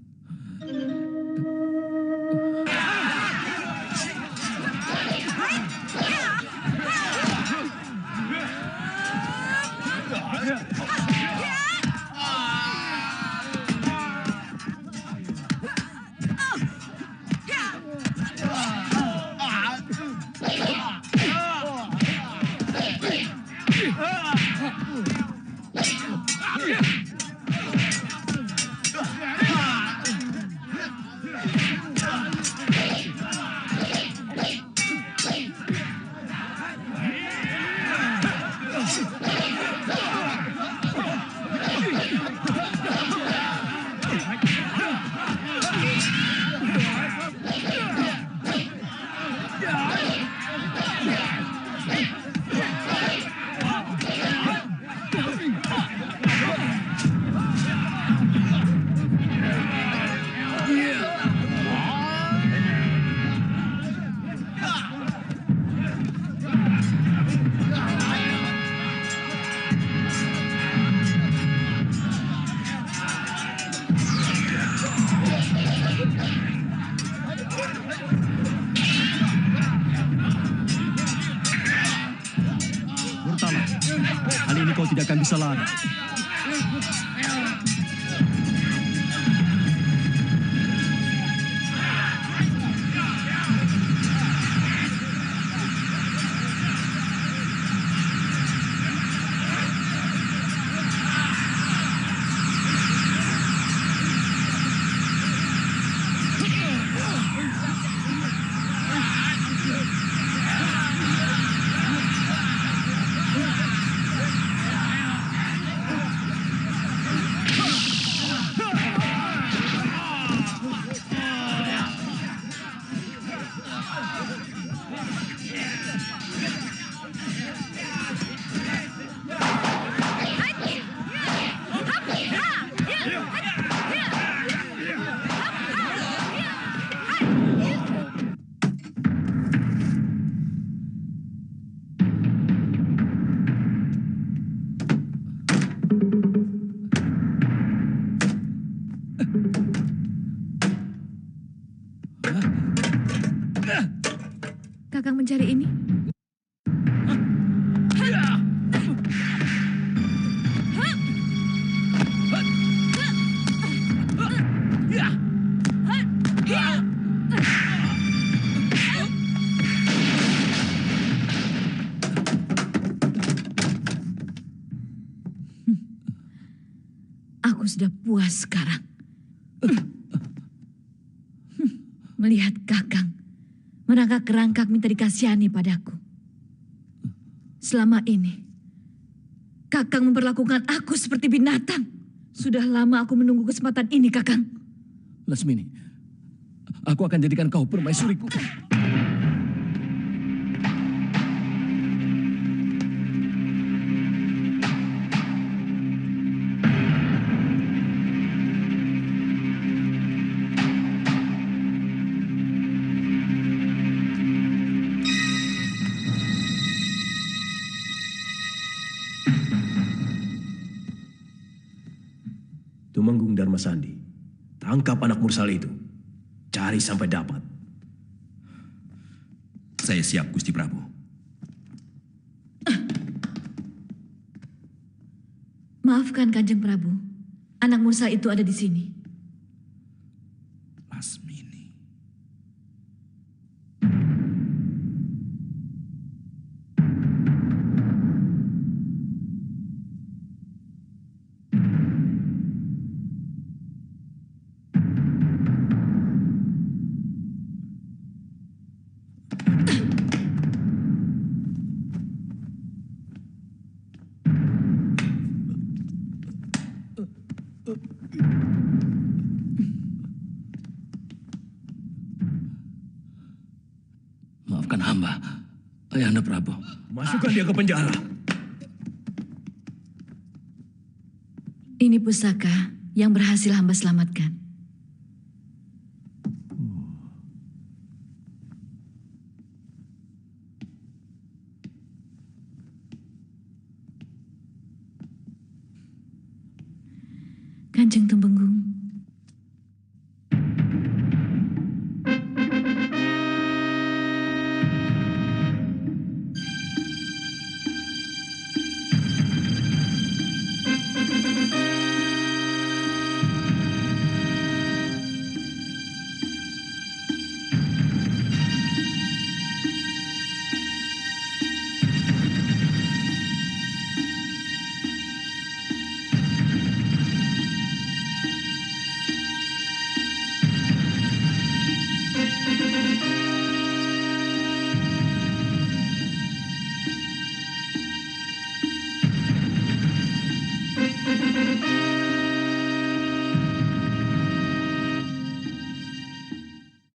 Kali ini kau tidak akan bisa lari. Kakang mencari ini? Aku sudah puas sekarang. Melihat Kakang merangkak-rangkak minta dikasihani padaku. Selama ini, Kakang memperlakukan aku seperti binatang. Sudah lama aku menunggu kesempatan ini, Kakang. Lasmini, aku akan jadikan kau permaisuriku. Tumenggung Dharma Sandi, tangkap anak Mursal itu. Cari sampai dapat. Saya siap, Gusti Prabu. Maafkan Kanjeng Prabu, anak Mursal itu ada di sini. Lasmini. Maafkan hamba, Ayahanda Prabu. Masukkan dia ke penjara. Ini pusaka yang berhasil hamba selamatkan. Kanjeng Tumenggung.